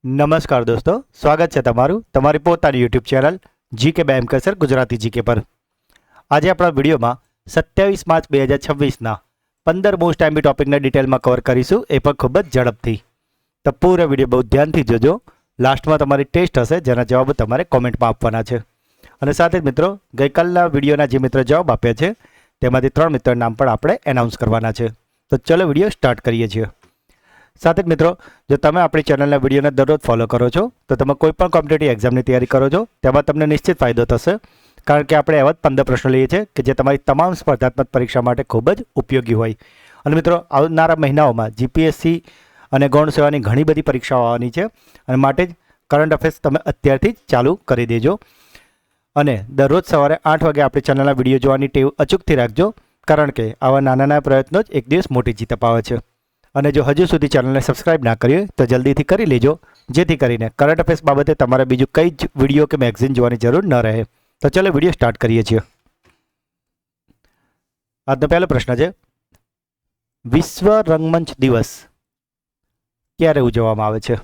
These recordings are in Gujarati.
નમસ્કાર દોસ્તો, સ્વાગત છે તમારું તમારી પોતાની યુટ્યુબ ચેનલ જીકે બેમ કસર ગુજરાતી જીકે પર. આજે આપણા વિડીયોમાં 27 માર્ચ 2026ના 15 મોસ્ટ ટાઈમબી ટોપિકના ડિટેલમાં કવર કરીશું, એ પણ ખૂબ જ ઝડપથી. તો પૂરો વિડીયો બહુ ધ્યાનથી જોજો. લાસ્ટમાં તમારી ટેસ્ટ હશે જેના જવાબ તમારે કોમેન્ટમાં આપવાના છે. અને સાથે જ મિત્રો, ગઈકાલના વિડીયોના જે મિત્રો જવાબ આપ્યા છે તેમાંથી 3 મિત્રોના નામ પણ આપણે એનાઉન્સ કરવાના છે. તો ચલો વિડીયો સ્ટાર્ટ કરીએ છીએ. સાથે જ મિત્રો, જો તમે આપણી ચેનલના વિડીયોને દરરોજ ફોલો કરો છો તો તમે કોઈ પણ કોમ્પિટિટિવ એક્ઝામની તૈયારી કરો છો તેમાં તમને નિશ્ચિત ફાયદો થશે, કારણ કે આપણે એવા જ 15 પ્રશ્નો લઈએ છીએ કે જે તમારી તમામ સ્પર્ધાત્મક પરીક્ષા માટે ખૂબ જ ઉપયોગી હોય. અને મિત્રો, આવનારા મહિનાઓમાં જીપીએસસી અને ગૌણ સેવાની ઘણી બધી પરીક્ષાઓ આવવાની છે, અને માટે જ કરંટ અફેર્સ તમે અત્યારથી જ ચાલુ કરી દેજો. અને દરરોજ સવારે 8 વાગે આપણી ચેનલના વિડીયો જોવાની ટેવ અચૂકથી રાખજો, કારણ કે આવા નાના નાના પ્રયત્નો જ એક દિવસ મોટી જીત અપાવે છે. અને જો હજુ સુધી ચેનલને સબસ્ક્રાઇબ ના કરી હોય તો જલ્દીથી કરી લેજો, જેથી કરીને કરંટ અફેર્સ બાબતે તમારે બીજું કંઈ જ વિડીયો કે મેગઝીન જોવાની જરૂર ન રહે. તો ચલો વિડીયો સ્ટાર્ટ કરીએ છીએ. આજનો પહેલો પ્રશ્ન છે, વિશ્વ રંગમંચ દિવસ ક્યારે ઉજવવામાં આવે છે?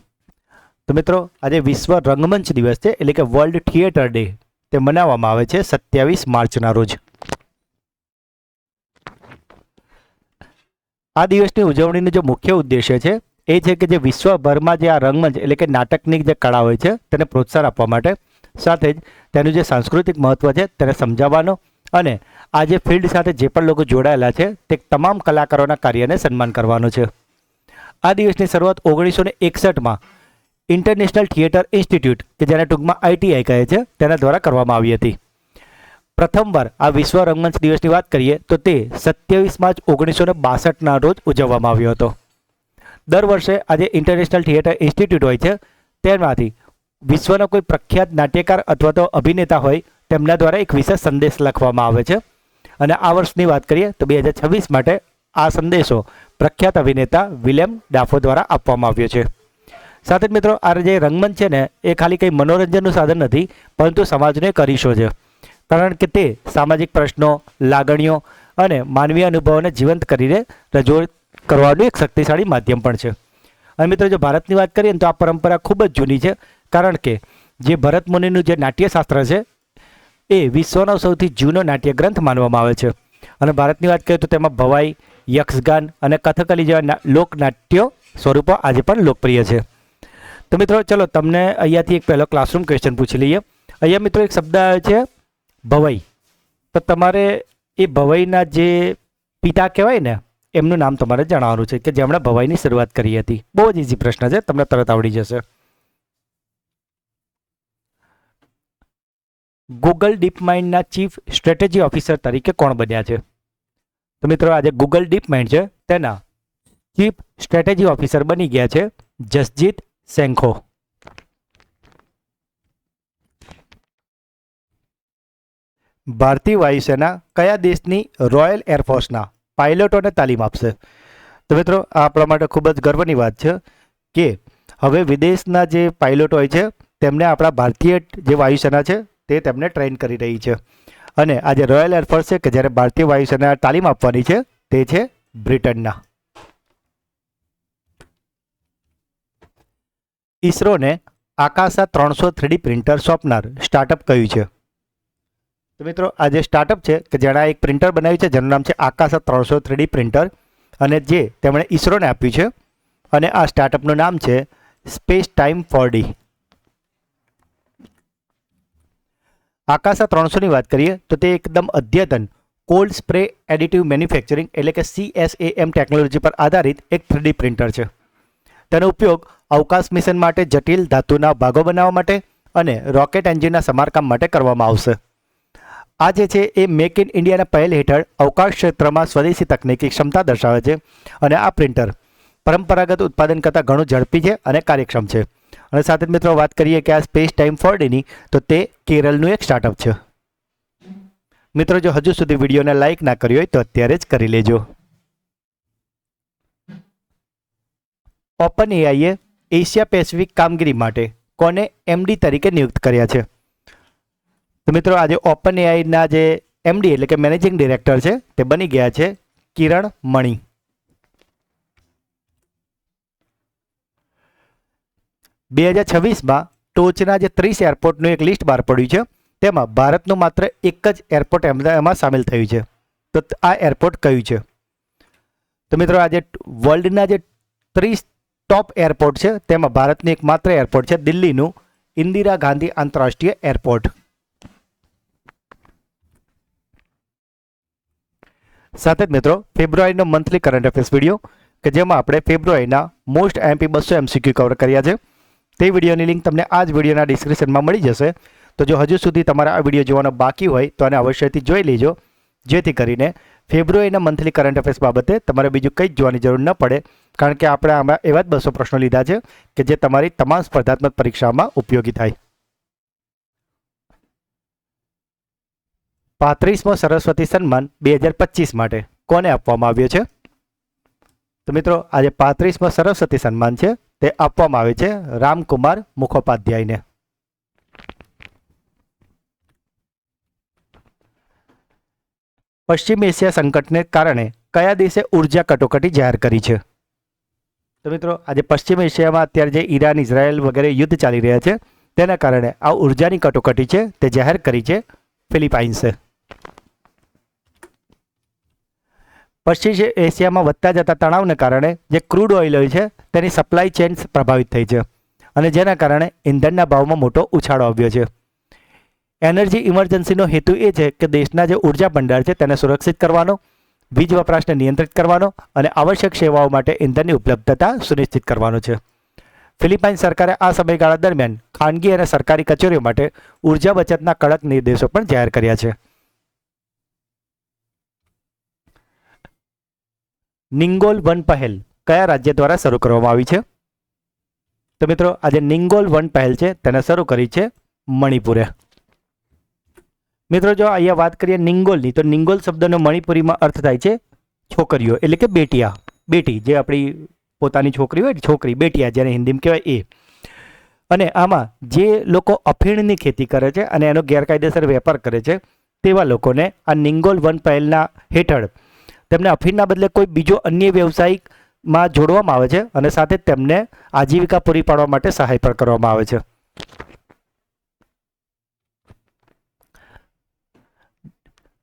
તો મિત્રો, આજે વિશ્વ રંગમંચ દિવસ છે, એટલે કે વર્લ્ડ થિયેટર ડે. તે મનાવવામાં આવે છે 27 માર્ચના રોજ. આ દિવસની ઉજવણીનો જે મુખ્ય ઉદ્દેશ્ય છે એ છે કે જે વિશ્વભરમાં જે આ રંગમંચ એટલે કે નાટકની જે કળા હોય છે તેને પ્રોત્સાહન આપવા માટે, સાથે જ તેનું જે સાંસ્કૃતિક મહત્ત્વ છે તેને સમજાવવાનો, અને આ જે ફિલ્ડ સાથે જે પણ લોકો જોડાયેલા છે તે તમામ કલાકારોના કાર્યને સન્માન કરવાનો છે. આ દિવસની શરૂઆત 1961માં ઇન્ટરનેશનલ થિયેટર ઇન્સ્ટિટ્યૂટ, કે જેને ટૂંકમાં ITI કહે છે, તેના દ્વારા કરવામાં આવી હતી. પ્રથમવાર આ વિશ્વ રંગમંચ દિવસની વાત કરીએ તો તે 27 માર્ચ 1962ના રોજ ઉજવવામાં આવ્યો હતો. દર વર્ષે આજે ઇન્ટરનેશનલ થિયેટર ઇન્સ્ટિટ્યૂટ હોય છે, તેમાંથી વિશ્વનો કોઈ પ્રખ્યાત નાટ્યકાર અથવા તો અભિનેતા હોય તેમના દ્વારા એક વિશેષ સંદેશ લખવામાં આવે છે. અને આ વર્ષની વાત કરીએ તો 2026 માટે આ સંદેશો પ્રખ્યાત અભિનેતા વિલિયમ ડાફો દ્વારા આપવામાં આવ્યો છે. સાથે જ મિત્રો, આ જે રંગમંચ છે ને એ ખાલી કંઈ મનોરંજનનું સાધન નથી, પરંતુ સમાજનો એક અરીસો છે, કારણ કે તે સામાજિક પ્રશ્નો, લાગણીઓ અને માનવીય અનુભવોને જીવંત કરીને રજૂ કરવાનું એક શક્તિશાળી માધ્યમ પણ છે. અને મિત્રો, જો ભારતની વાત કરીએ તો આ પરંપરા ખૂબ જ જૂની છે, કારણ કે જે ભરત મુનિનું જે નાટ્યશાસ્ત્ર છે એ વિશ્વનો સૌથી જૂનો નાટ્ય ગ્રંથ માનવામાં આવે છે. અને ભારતની વાત કરીએ તો તેમાં ભવાઈ, યક્ષગાન અને કથકલી જેવા લોકનાટ્યો સ્વરૂપો આજે પણ લોકપ્રિય છે. તો મિત્રો, ચલો તમને અહીંયાથી એક પહેલો ક્લાસરૂમ ક્વેશ્ચન પૂછી લઈએ. અહીંયા મિત્રો એક શબ્દ આવે છે ભવાઈ. તો તમારે એ ભવાઈના જે પિતા કહેવાય ને એમનું નામ તમારે જણાવવાનું છે કે જેમણે ભવાઈની શરૂઆત કરી હતી. બહુ જ ઇઝી પ્રશ્ન છે, તમને તરત આવડી જશે. ગૂગલ ડીપ માઇન્ડના ચીફ સ્ટ્રેટેજી ઓફિસર તરીકે કોણ બન્યા છે? તો મિત્રો, આજે ગૂગલ ડીપ માઇન્ડ છે તેના ચીફ સ્ટ્રેટેજી ઓફિસર બની ગયા છે જસજીત સેંખો. ભારતીય વાયુસેના કયા દેશની રોયલ એરફોર્સના પાયલોટોને તાલીમ આપશે? તો મિત્રો, આ આપણા માટે ખૂબ જ ગર્વની વાત છે કે હવે વિદેશના જે પાયલોટ હોય છે તેમને આપણા ભારતીય જે વાયુસેના છે તે તેમને ટ્રેન કરી રહી છે. અને આ જે રોયલ એરફોર્સ છે કે જ્યારે ભારતીય વાયુસેના તાલીમ આપવાની છે તે છે બ્રિટનના. ઈસરોને આકાશા 300 3D પ્રિન્ટર સોંપનાર સ્ટાર્ટઅપ કયું છે? તો મિત્રો, આ જે સ્ટાર્ટઅપ છે કે જેણે એક પ્રિન્ટર બનાવ્યું છે જેનું નામ છે આકાશા 300 3D પ્રિન્ટર, અને જે તેમણે ઈસરોને આપ્યું છે, અને આ સ્ટાર્ટઅપનું નામ છે સ્પેસ ટાઈમ 4D. આકાશા 300ની વાત કરીએ તો તે એકદમ અદ્યતન કોલ્ડ સ્પ્રે એડિટિવ મેન્યુફેક્ચરિંગ એટલે કે CSAM ટેકનોલોજી પર આધારિત એક 3D પ્રિન્ટર છે. તેનો ઉપયોગ અવકાશ મિશન માટે, જટિલ ધાતુના ભાગો બનાવવા માટે અને રોકેટ એન્જિનના સમારકામ માટે કરવામાં આવશે. આ જે છે એ મેક ઇન ઇન્ડિયાના પહેલ હેઠળ અવકાશ ક્ષેત્રમાં સ્વદેશી તકનીકી ક્ષમતા દર્શાવે છે. અને આ પ્રિન્ટર પરંપરાગત ઉત્પાદન કરતાં ઘણું ઝડપી છે અને કાર્યક્ષમ છે. અને સાથે જ મિત્રો, વાત કરીએ કે આ સ્પેસ ટાઈમ 4Dની, તો તે કેરળનું એક સ્ટાર્ટઅપ છે. મિત્રો, જો હજુ સુધી વિડીયોને લાઇક ના કરી હોય તો અત્યારે જ કરી લેજો. ઓપન એઆઈએ એશિયા પેસિફિક કામગીરી માટે કોને MD તરીકે નિયુક્ત કર્યા છે? તો મિત્રો, આજે ઓપન એઆઈના જે MD એટલે કે મેનેજિંગ ડિરેક્ટર છે તે બની ગયા છે કિરણ મણી. 2026માં ટોચના જે 30 એરપોર્ટનું એક લિસ્ટ બહાર પડ્યું છે, તેમાં ભારતનું માત્ર એક જ એરપોર્ટ એમાં સામેલ થયું છે. તો આ એરપોર્ટ કયું છે? તો મિત્રો આજે વર્લ્ડના જે 30 ટોપ એરપોર્ટ છે તેમાં ભારતનું એક માત્ર એરપોર્ટ છે દિલ્હીનું ઇન્દિરા ગાંધી આંતરરાષ્ટ્રીય એરપોર્ટ. સાથે જ મિત્રો ફેબ્રુઆરીનો મંથલી કરંટ અફેર્સ વિડીયો કે જેમાં આપણે ફેબ્રુઆરીના મોસ્ટ આઈએમપી 200 MCQ કવર કર્યા છે, તે વિડીયોની લિંક તમને આ જ વિડીયોના ડિસ્ક્રિપ્શનમાં મળી જશે. તો જો હજુ સુધી તમારા આ વિડીયો જોવાનો બાકી હોય તો આને અવશ્યથી જોઈ લેજો, જેથી કરીને ફેબ્રુઆરીના મંથલી કરંટ અફેર્સ બાબતે તમારે બીજું કંઈ જ જોવાની જરૂર ન પડે, કારણ કે આપણે આમાં એવા જ 200 પ્રશ્નો લીધા છે કે જે તમારી તમામ સ્પર્ધાત્મક પરીક્ષામાં ઉપયોગી થાય. 35મો સરસ્વતી સન્માન 2025 માટે કોને આપવામાં આવ્યો છે? તો મિત્રો આજે 35મો સરસ્વતી સન્માન છે તે આપવામાં આવે છે રામકુમાર મુખોપાધ્યાયને. પશ્ચિમ એશિયા સંકટને કારણે કયા દેશે ઉર્જા કટોકટી જાહેર કરી છે? તો મિત્રો આજે પશ્ચિમ એશિયામાં અત્યારે જે ઈરાન ઇઝરાયલ વગેરે યુદ્ધ ચાલી રહ્યા છે તેના કારણે આ ઉર્જાની કટોકટી છે તે જાહેર કરી છે ફિલિપાઇન્સે. પશ્ચિમ એશિયામાં વધતા જતા તણાવને કારણે જે ક્રૂડ ઓઇલ હોય છે તેની સપ્લાય ચેન પ્રભાવિત થઈ છે અને જેના કારણે ઇંધણના ભાવમાં મોટો ઉછાળો આવ્યો છે. એનર્જી ઇમરજન્સીનો હેતુ એ છે કે દેશના જે ઉર્જા ભંડાર છે તેને સુરક્ષિત કરવાનો, વીજ વપરાશને નિયંત્રિત કરવાનો અને આવશ્યક સેવાઓ માટે ઇંધણની ઉપલબ્ધતા સુનિશ્ચિત કરવાનો છે. ફિલિપાઇન સરકારે આ સમયગાળા દરમિયાન ખાનગી અને સરકારી કચેરીઓ માટે ઉર્જા બચતના કડક નિર્દેશો પણ જાહેર કર્યા છે. નિંગોલ વન પહેલ કયા રાજ્ય દ્વારા શરૂ કરવામાં આવી છે? તો મિત્રો આજે નિંગોલ વન પહેલ છે તેને શરૂ કરી છે મણિપુરે. મિત્રો જો અહીંયા વાત કરીએ નિંગોલની, તો નિંગોલ શબ્દનો મણિપુરીમાં અર્થ થાય છે છોકરીઓ, એટલે કે બેટિયા, બેટી જે આપણી પોતાની છોકરી હોય, છોકરી બેટિયા જેને હિન્દીમાં કહેવાય એ. અને આમાં જે લોકો અફીણની ખેતી કરે છે અને એનો ગેરકાયદેસર વેપાર કરે છે તેવા લોકોને આ નિંગોલ વન પહેલના હેઠળ તેમને અફીણના બદલે કોઈ બીજો અન્ય વ્યવસાયિકમાં જોડવામાં આવે છે અને સાથે તેમને આજીવિકા પૂરી પાડવા માટે સહાય પણ કરવામાં આવે છે.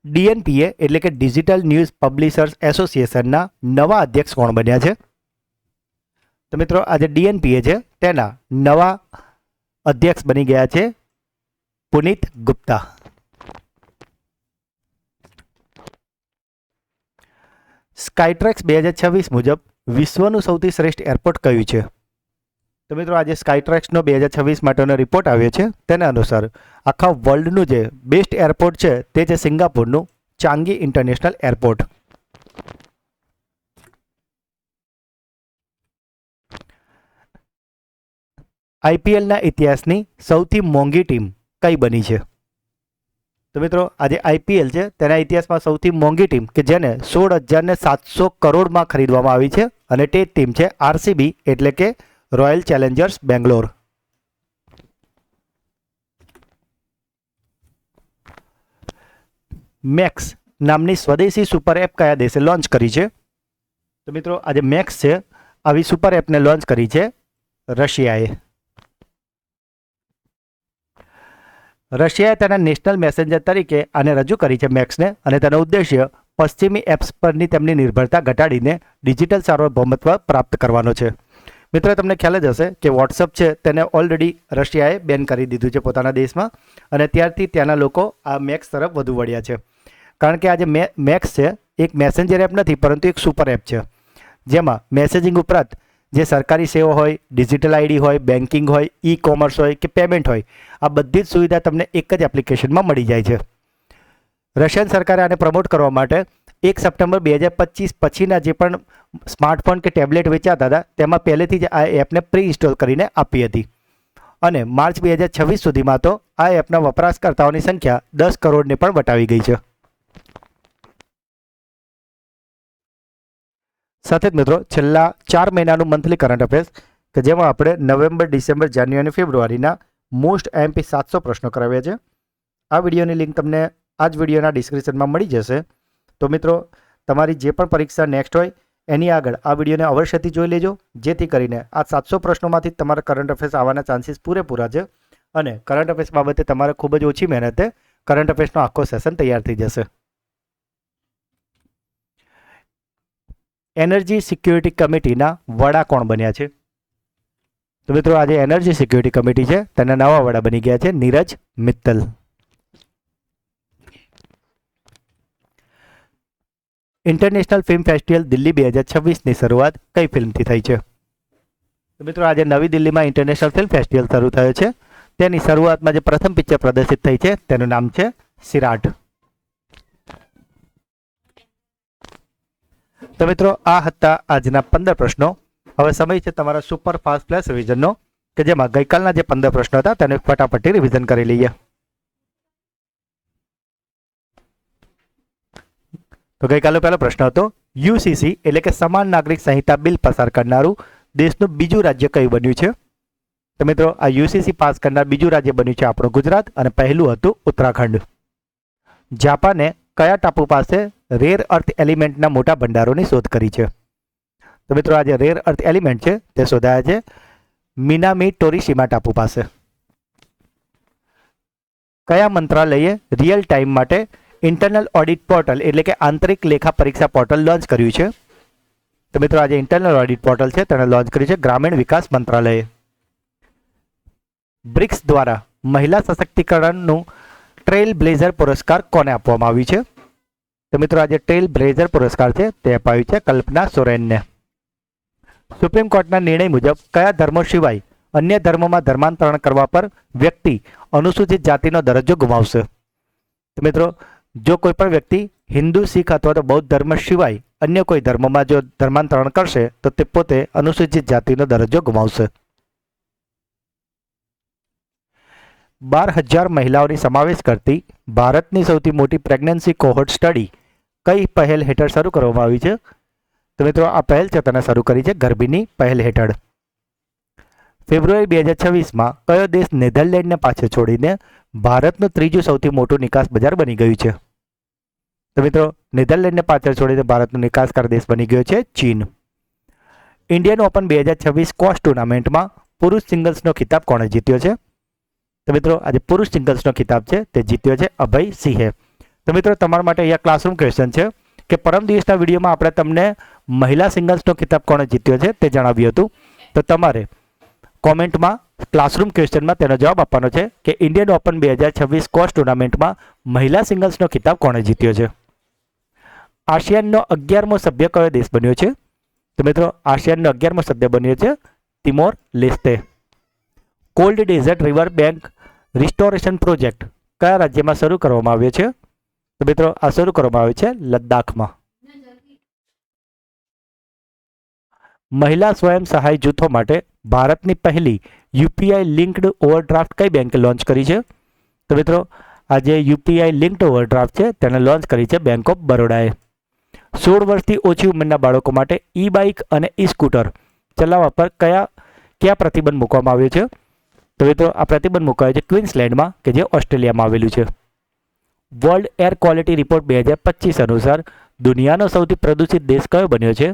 DNPA એટલે કે ડિજિટલ ન્યૂઝ પબ્લિશર્સ એસોસિએશનના નવા અધ્યક્ષ કોણ બન્યા છે? તો મિત્રો આજે DNPA છે તેના નવા અધ્યક્ષ બની ગયા છે પુનિત ગુપ્તા. સ્કાયટ્રેક્સ 2026 મુજબ વિશ્વનું સૌથી શ્રેષ્ઠ એરપોર્ટ કયું છે? તો મિત્રો આજે સ્કાયટ્રેક્સનો 2026 માટેનો રિપોર્ટ આવ્યો છે. તેના અનુસાર આખા વર્લ્ડનું જે બેસ્ટ એરપોર્ટ છે તે છે સિંગાપુરનું ચાંગી ઇન્ટરનેશનલ એરપોર્ટ. IPLના ઇતિહાસની સૌથી મોંઘી ટીમ કઈ બની છે? તો મિત્રો આજે IPL છે તેના ઇતિહાસમાં સૌથી મોંઘી ટીમ કે જેને 16,700 કરોડમાં ખરીદવામાં આવી છે અને તે ટીમ છે RCB એટલે કે રોયલ ચેલેન્જર્સ બેંગ્લોર. મેક્સ નામની સ્વદેશી સુપર એપ કયા દેશે લોન્ચ કરી છે? તો મિત્રો આજે મેક્સ છે આવી સુપર એપને લોન્ચ કરી છે રશિયાએ. રશિયાએ તેના નેશનલ મેસેન્જર તરીકે આને રજૂ કરી છે મેક્સને, અને તેનો ઉદ્દેશ્ય પશ્ચિમી એપ્સ પરની તેમની નિર્ભરતા ઘટાડીને ડિજિટલ સાર્વભૌમત્વ પ્રાપ્ત કરવાનો છે. મિત્રો તમને ખ્યાલ જ હશે કે વોટ્સઅપ છે તેને ઓલરેડી રશિયાએ બેન કરી દીધું છે પોતાના દેશમાં, અને ત્યારથી ત્યાંના લોકો આ મેક્સ તરફ વધુ વળ્યા છે. કારણ કે આજે મેક્સ છે એક મેસેન્જર એપ નથી પરંતુ એક સુપર એપ છે, જેમાં મેસેજિંગ ઉપરાંત જે સરકારી સેવા હોય, ડિજિટલ આઈડી હોય, બેન્કિંગ હોય, ઈ કોમર્સ હોય કે પેમેન્ટ હોય, આ બધી જ સુવિધા તમને એક જ એપ્લિકેશનમાં મળી જાય છે. રશિયન સરકારે આને પ્રમોટ કરવા માટે 1 સપ્ટેમ્બર 2025 પછીના જે પણ સ્માર્ટફોન કે ટેબ્લેટ વેચાતા હતા તેમાં પહેલેથી જ આ એપને પ્રી ઇન્સ્ટોલ કરીને આપી હતી, અને માર્ચ 2026 સુધીમાં તો આ એપના વપરાશકર્તાઓની સંખ્યા 10 કરોડને પણ વટાવી ગઈ છે. સાથે જ મિત્રો છેલ્લા 4 મહિનાનું મંથલી કરંટ અફેર્સ કે જેમાં આપણે નવેમ્બર, ડિસેમ્બર, જાન્યુઆરી અને ફેબ્રુઆરીના મોસ્ટ MP 700 પ્રશ્નો કરાવ્યા છે. આ વિડીયોની લિંક તમને આ જ વિડીયોના ડિસ્ક્રિપ્શનમાં મળી જશે. તો મિત્રો તમારી જે પણ પરીક્ષા નેક્સ્ટ હોય એની આગળ આ વિડીયોને અવશ્યથી જોઈ લેજો, જેથી કરીને આ 700 પ્રશ્નોમાંથી તમારા કરંટ અફેર્સ આવવાના ચાન્સીસ પૂરેપૂરા છે અને કરંટ અફેર્સ બાબતે તમારે ખૂબ જ ઓછી મહેનતે કરંટ અફેર્સનો આખો સેશન તૈયાર થઈ જશે. એનર્જી સિક્યુરિટી કમિટીના વડા કોણ બન્યા છે? તો મિત્રો આજે એનર્જી સિક્યુરિટી કમિટી છે તેના નવા વડા બની ગયા છે Neeraj Mittal. International film festival Delhi 2026ની શરૂઆત કઈ ફિલ્મથી થઈ છે? તો મિત્રો આજે નવી દિલ્હીમાં ઇન્ટરનેશનલ ફિલ્મ ફેસ્ટિવલ શરૂ થયો છે. તેની શરૂઆતમાં જે પ્રથમ પિક્ચર પ્રદર્શિત થઈ છે તેનું નામ છે સિરાટ. તો મિત્રો આ હતા આજના 15 પ્રશ્નો. હવે સમય છે તમારા સુપર ફાસ્ટ ફ્લેશ રિવિઝનનો, કે જેમાં ગઈકાલના જે 15 પ્રશ્નો હતા તેને ફટાફટ રિવિઝન કરી લઈએ. તો ગઈકાલનો પહેલો પ્રશ્ન હતો યુસીસી એટલે કે સમાન નાગરિક સંહિતા બિલ પસાર કરનારું દેશનું બીજું રાજ્ય કયું બન્યું છે? તો મિત્રો આ યુસીસી પાસ કરનાર બીજું રાજ્ય બન્યું છે આપણું ગુજરાત અને પહેલું હતું ઉત્તરાખંડ. જાપાને કયા ટાપુ પાસે રેર અર્થ એલિમેન્ટના મોટા ભંડારોની શોધ કરી છે? તો મિત્રો આ જે રેર અર્થ એલિમેન્ટ છે તે શોધાયા છે મિનામી ટોરીશીમા ટાપુ પાસે. કયા મંત્રાલયે રિયલ ટાઈમ માટે ઇન્ટરનલ ઓડિટ પોર્ટલ એટલે કે આંતરિક લેખા પરીક્ષા પોર્ટલ લોન્ચ કર્યું છે? તો મિત્રો આજે ઇન્ટરનલ ઓડિટ પોર્ટલ છે તેને લોન્ચ કર્યું છે ગ્રામીણ વિકાસ મંત્રાલયે. બ્રિક્સ દ્વારા મહિલા સશક્તિકરણનું ટ્રેલ બ્લેઝર પુરસ્કાર કોને આપવામાં આવ્યું છે? તો મિત્રો આજે ટ્રેલ બ્લેઝર પુરસ્કાર છે તે અપાયું છે કલ્પના સોરેનને. સુપ્રીમ કોર્ટના નિર્ણય મુજબ કયા ધર્મો સિવાય અન્ય ધર્મોમાં ધર્માંતરણ કરવા પર વ્યક્તિ અનુસૂચિત જાતિનો દરજ્જો ગુમાવશે? તો મિત્રો જો કોઈ પણ વ્યક્તિ હિન્દુ, શીખ અથવા તો બૌદ્ધ ધર્મ સિવાય અન્ય કોઈ ધર્મમાં જો ધર્માંતરણ કરશે તો તે પોતે અનુસૂચિત જાતિનો દરજ્જો ગુમાવશે. 12,000 મહિલાઓની સમાવેશ કરતી ભારતની સૌથી મોટી પ્રેગ્નન્સી કોહોર્ટ સ્ટડી કઈ પહેલ હેઠળ શરૂ કરવામાં આવી છે? તો મિત્રો આ પહેલ છે તેને શરૂ કરી છે ગર્ભીની પહેલ હેઠળ. ફેબ્રુઆરી 2026માં કયો દેશ નેધરલેન્ડને પાછળ છોડીને ભારતનું ત્રીજું સૌથી મોટું નિકાસ બજાર બની ગયું છે? તો મિત્રો નેધરલેન્ડને પાછળ છોડીને ભારતનો નિકાસકાર દેશ બની ગયો છે ચીન. ઇન્ડિયન ઓપન 2026 સ્ક્વોશ ટુર્નામેન્ટમાં પુરુષ સિંગલ્સનો ખિતાબ કોણે જીત્યો છે? તો મિત્રો આજે પુરુષ સિંગલ્સનો ખિતાબ છે તે જીત્યો છે અભય સિંહે. તો મિત્રો તમારા માટે અહીંયા ક્લાસરૂમ ક્વેશ્ચન છે કે પરમ દિવસના વિડીયોમાં આપણે તમને મહિલા સિંગલ્સનો ખિતાબ કોણે જીત્યો છે તે જણાવ્યું હતું. તો તમારે કોમેન્ટમાં ક્લાસરૂમ ક્વેશ્ચનમાં તેનો જવાબ આપવાનો છે કે ઇન્ડિયન ઓપન 2026 સ્ક્વોશ ટુર્નામેન્ટમાં મહિલા સિંગલ્સનો ખિતાબ કોણે જીત્યો છે? આસિયાનનો 11મો સભ્ય કયો દેશ બન્યો છે? તો મિત્રો આસિયાનનો 11મો સભ્ય બન્યો છે Timor Leste. Cold desert river bank restoration project કયા રાજ્યમાં શરૂ કરવામાં આવ્યો છે? તો મિત્રો આ શરૂ કરવામાં આવ્યો છે લદ્દાખમાં. મહિલા સ્વયં સહાય જૂથો માટે ભારતની પહેલી યુપીઆઈ લિંક્ડ ઓવરડ્રાફ્ટ કઈ બેંકે લોન્ચ કરી છે? તો મિત્રો આ જે યુપીઆઈ લિંક્ડ ઓવરડ્રાફ્ટ છે તેને લોન્ચ કરી છે બેંક ઓફ બરોડાએ. 16 વર્ષથી ઓછી ઉંમરના બાળકો માટે ઈ બાઇક અને ઈ સ્કૂટર ચલાવવા પર કયા પ્રતિબંધ મૂકવામાં આવ્યો છે? તો મિત્રો આ પ્રતિબંધ મુકાયો છે ક્વીન્સલેન્ડમાં કે જે ઓસ્ટ્રેલિયામાં આવેલું છે. વર્લ્ડ એર ક્વોલિટી રિપોર્ટ 2025 અનુસાર દુનિયાનો સૌથી પ્રદૂષિત દેશ કયો બન્યો છે?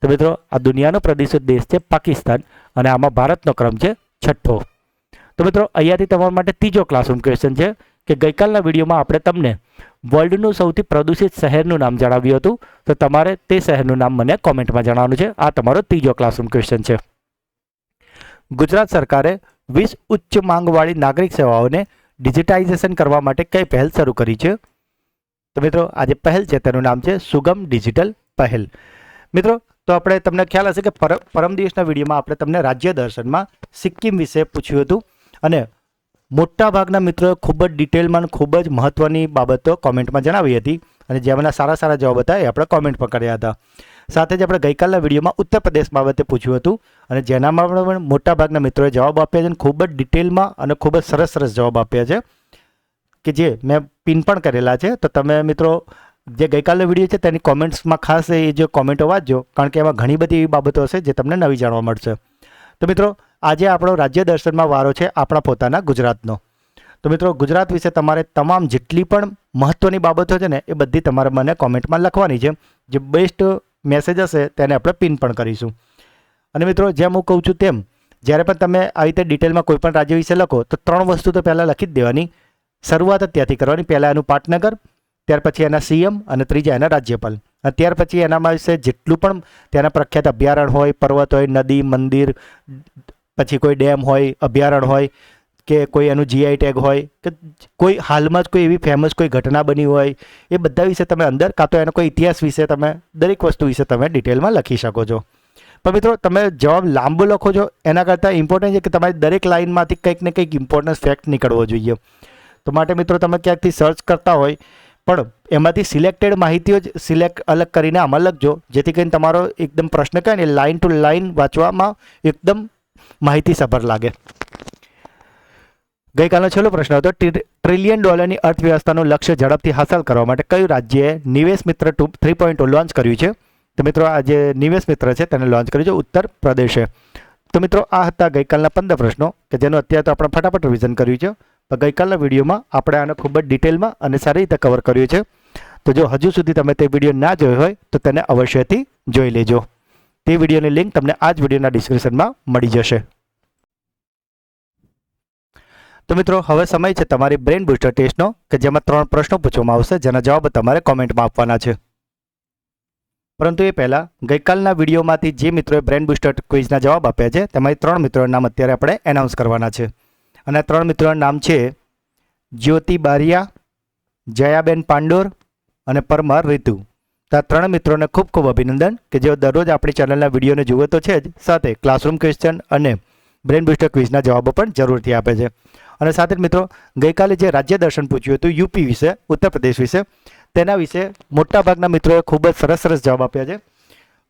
તો મિત્રો આ દુનિયાનો પ્રદૂષિત દેશ છે પાકિસ્તાન અને આમાં ભારતનો ક્રમ છે 6થો. તો મિત્રો અહીંયાથી તમારા માટે ત્રીજો ક્લાસરૂમ ક્વેશ્ચન છે કે ગઈકાલના વિડીયોમાં આપણે તમને વર્લ્ડનું સૌથી પ્રદૂષિત શહેરનું નામ જણાવ્યું હતું. તો તમારે તે શહેરનું નામ મને કોમેન્ટમાં જણાવવાનું છે. આ તમારો ત્રીજો ક્લાસરૂમ ક્વેશ્ચન છે. ગુજરાત સરકારે 20 ઉચ્ચ માંગવાળી નાગરિક સેવાઓને ડિજિટાઇઝેશન કરવા માટે કઈ પહેલ શરૂ કરી છે? તો મિત્રો આ જે પહેલ છે તેનું નામ છે સુગમ ડિજિટલ પહેલ. મિત્રો તો આપણે તમને ખ્યાલ હશે કે પરમ દિવસના વિડીયોમાં આપણે તમને રાજ્ય દર્શનમાં સિક્કિમ વિશે પૂછ્યું હતું અને મોટાભાગના મિત્રોએ ખૂબ જ ડિટેલમાં ખૂબ જ મહત્ત્વની બાબતો કોમેન્ટમાં જણાવી હતી અને જેમના સારા સારા જવાબ હતા એ આપણે કોમેન્ટ પણ કર્યા હતા. સાથે જ આપણે ગઈકાલના વિડીયોમાં ઉત્તર પ્રદેશ બાબતે પૂછ્યું હતું અને જેનામાં પણ મોટાભાગના મિત્રોએ જવાબ આપ્યા છે અને ખૂબ જ ડિટેલમાં અને ખૂબ જ સરસ સરસ જવાબ આપ્યા છે કે જે મેં પિન પણ કરેલા છે. તો તમે મિત્રો જે ગઈકાલનો વિડીયો છે તેની કોમેન્ટ્સમાં ખાસ એ જે કોમેન્ટો વાંચજો, કારણ કે એમાં ઘણી બધી એવી બાબતો હશે જે તમને નવી જાણવા મળશે. તો મિત્રો આજે આપણો રાજ્ય દર્શનમાં વારો છે આપણા પોતાના ગુજરાતનો. તો મિત્રો ગુજરાત વિશે તમારે તમામ જેટલી પણ મહત્ત્વની બાબતો છે ને એ બધી તમારે મને કોમેન્ટમાં લખવાની છે. જે બેસ્ટ મેસેજ હશે તેને આપણે પિન પણ કરીશું. અને મિત્રો જેમ હું કહું છું તેમ જ્યારે પણ તમે આવી રીતે ડિટેલમાં કોઈ પણ રાજ્ય વિશે લખો તો 3 વસ્તુ તો પહેલાં લખી જ દેવાની. શરૂઆત જ ત્યાંથી કરવાની. પહેલાં એનું પાટનગર, ત્યાર પછી એના સીએમ અને ત્રીજા એના રાજ્યપાલ. અને ત્યાર પછી એનામાં વિશે જેટલું પણ ત્યાંના પ્રખ્યાત અભયારણ્ય હોય, પર્વત હોય, નદી, મંદિર, પછી કોઈ ડેમ હોય, અભયારણ્ય હોય કે કોઈ એનું જીઆઈ ટેગ હોય કે કોઈ હાલમાં જ કોઈ એવી ફેમસ કોઈ ઘટના બની હોય, એ બધા વિશે તમે અંદર કાં તો એનો કોઈ ઇતિહાસ વિશે તમે દરેક વસ્તુ વિશે તમે ડિટેલમાં લખી શકો છો. પણ મિત્રો તમે જવાબ લાંબો લખો છો એના કરતાં ઇમ્પોર્ટન્ટ છે કે તમારી દરેક લાઇનમાંથી કંઈક ને કંઈક ઇમ્પોર્ટન્ટ ફેક્ટ નીકળવો જોઈએ. તો માટે મિત્રો તમે ક્યાંકથી સર્ચ કરતા હોય પણ એમાંથી સિલેક્ટેડ માહિતીઓ જ અલગ કરીને આમાં લખજો, જેથી કરીને તમારો એકદમ પ્રશ્ન કહે ને લાઇન ટુ લાઇન વાંચવામાં એકદમ માહિતીસભર લાગે. ગઈકાલનો છેલ્લો પ્રશ્ન હતો, $1 ટ્રિલિયન અર્થવ્યવસ્થાનું લક્ષ્ય ઝડપથી હાંસલ કરવા માટે કયું રાજ્યએ નિવેશ મિત્ર 3.0 લોન્ચ કર્યું છે? તો મિત્રો આ જે નિવેશ મિત્ર છે તેને લોન્ચ કર્યું છે ઉત્તર પ્રદેશે. તો મિત્રો આ હતા ગઈકાલના 15 પ્રશ્નો કે જેનું અત્યારે તો આપણે ફટાફટ રિવિઝન કર્યું છે. પણ ગઈકાલના વિડીયોમાં આપણે આને ખૂબ જ ડિટેલમાં અને સારી રીતે કવર કર્યું છે. તો જો હજુ સુધી તમે તે વિડીયો ના જોયો હોય તો તેને અવશ્યથી જોઈ લેજો. તે વિડીયોની લિંક તમને આ જ વિડીયોના ડિસ્ક્રિપ્શનમાં મળી જશે. તો મિત્રો હવે સમય છે તમારી બ્રેન બૂસ્ટર ટેસ્ટનો કે જેમાં 3 પ્રશ્નો પૂછવામાં આવશે જેના જવાબ તમારે કોમેન્ટમાં આપવાના છે. પરંતુ એ પહેલાં ગઈકાલના વિડીયોમાંથી જે મિત્રોએ બ્રેન બૂસ્ટર ક્વિઝના જવાબ આપ્યા છે તેમાંથી 3 મિત્રોના નામ અત્યારે આપણે એનાઉન્સ કરવાના છે. અને આ 3 મિત્રોના નામ છે જ્યોતિ બારિયા, જયાબેન પાંડોર અને પરમાર રીતુ. તો આ 3 મિત્રોને ખૂબ ખૂબ અભિનંદન કે જેઓ દરરોજ આપણી ચેનલના વિડીયોને જુએ તો છે જ, સાથે ક્લાસરૂમ ક્વેશ્ચન અને બ્રેન બૂસ્ટર ક્વિઝના જવાબો પણ જરૂરથી આપે છે. અને સાથે જ મિત્રો ગઈકાલે જે રાજ્ય દર્શન પૂછ્યું હતું યુપી વિશે, ઉત્તર પ્રદેશ વિશે, તેના વિશે મોટાભાગના મિત્રોએ ખૂબ જ સરસ સરસ જવાબ આપ્યા છે.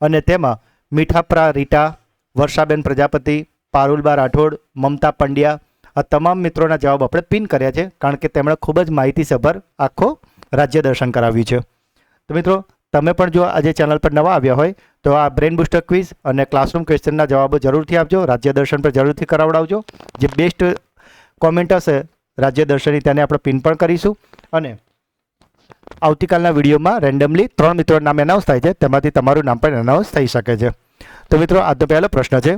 અને તેમાં મીઠાપરા રીટા, વર્ષાબેન પ્રજાપતિ, પારુલબા રાઠોડ, મમતા પંડ્યા, આ તમામ મિત્રોના જવાબ આપણે પિન કર્યા છે કારણ કે તેમણે ખૂબ જ માહિતીસભર આખો રાજ્ય દર્શન કરાવ્યું છે. તો મિત્રો તમે પણ જો આજે ચેનલ પર નવા આવ્યા હોય તો આ બ્રેન બૂસ્ટર ક્વિઝ અને ક્લાસરૂમ ક્વેશ્ચનના જવાબો જરૂરથી આપજો. રાજ્ય દર્શન પર જરૂરથી કરાવડાવજો. જે બેસ્ટ કોમેન્ટ હશે રાજ્ય દર્શનની તેને આપણે પિન પણ કરીશું. અને આવતીકાલના વિડીયોમાં રેન્ડમલી 3 મિત્રોના નામ એનાઉન્સ થાય છે, તેમાંથી તમારું નામ પણ એનાઉન્સ થઈ શકે છે. તો મિત્રો આજનો પહેલો પ્રશ્ન છે,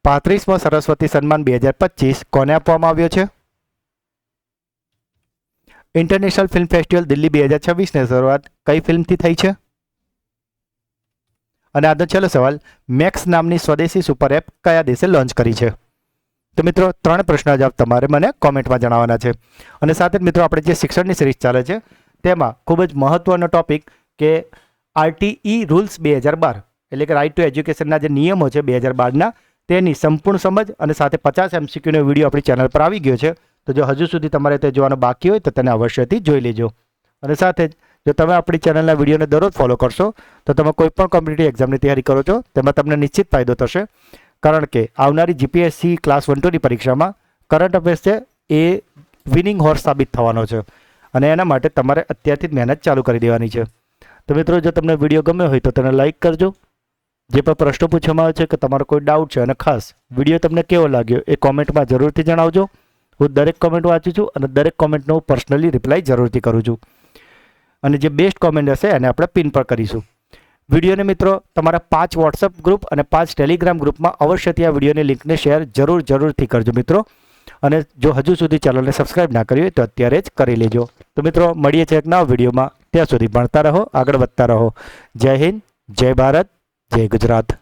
35મો સરસ્વતી સન્માન 2025 કોને આપવામાં આવ્યો છે? ઇન્ટરનેશનલ ફિલ્મ ફેસ્ટિવલ દિલ્હી 2026ની શરૂઆત કઈ ફિલ્મથી થઈ છે? અને આજનો છેલ્લો સવાલ, મેક્સ નામની સ્વદેશી સુપર એપ કયા દેશે લોન્ચ કરી છે? તો મિત્રો 3 પ્રશ્નના જવાબ તમારે મને કોમેન્ટમાં જણાવવાના છે. અને સાથે જ મિત્રો આપણે જે શિક્ષણની સિરીઝ ચાલે છે તેમાં ખૂબ જ મહત્વનો ટોપિક કે RTE રૂલ્સ 2012 એટલે કે રાઇટ ટુ એજ્યુકેશનના જે નિયમો છે 2012ના તેની સંપૂર્ણ સમજ અને સાથે 50 MCQનો વિડીયો આપણી ચેનલ પર આવી ગયો છે. તો જો હજુ સુધી તમારે તે જોવાનો બાકી હોય તો તેને અવશ્યથી જોઈ લેજો. અને સાથે જ જો તમે આપણી ચેનલના વિડીયોને દરરોજ ફોલો કરશો તો તમે કોઈ પણ કોમ્પિટિટિવ એક્ઝામની તૈયારી કરો છો તેમાં તમને નિશ્ચિત ફાયદો થશે. કારણ કે આવનારી GPSC ક્લાસ 1-2ની પરીક્ષામાં કરંટ અફેર્સ છે એ વિનિંગ હોર્સ સાબિત થવાનો છે. અને એના માટે તમારે અત્યારથી જ મહેનત ચાલુ કરી દેવાની છે. તો મિત્રો જો તમને વિડીયો ગમ્યો હોય તો તેને લાઇક કરજો. જે પણ પ્રશ્નો પૂછવામાં આવે છે કે તમારો કોઈ ડાઉટ છે અને ખાસ વિડીયો તમને કેવો લાગ્યો એ કોમેન્ટમાં જરૂરથી જણાવજો. હું દરેક કોમેન્ટ વાંચું છું અને દરેક કોમેન્ટનો હું પર્સનલી રિપ્લાય જરૂરથી કરું છું. અને જે બેસ્ટ કોમેન્ટ હશે એને આપણે પિન પર કરીશું. વિડીયોને મિત્રો તમારા 5 વોટ્સઅપ ગ્રુપ અને 5 ટેલિગ્રામ ગ્રુપમાં અવશ્યથી આ વિડીયોની લિંકને શેર જરૂરથી કરજો મિત્રો. અને જો હજુ સુધી ચેનલને સબસ્ક્રાઇબ ના કરી હોય તો અત્યારે જ કરી લેજો. તો મિત્રો મળીએ છીએ એક નવા વિડીયોમાં. ત્યાં સુધી ભણતા રહો, આગળ વધતા રહો. જય હિન્દ, જય ભારત, જય ગુજરાત.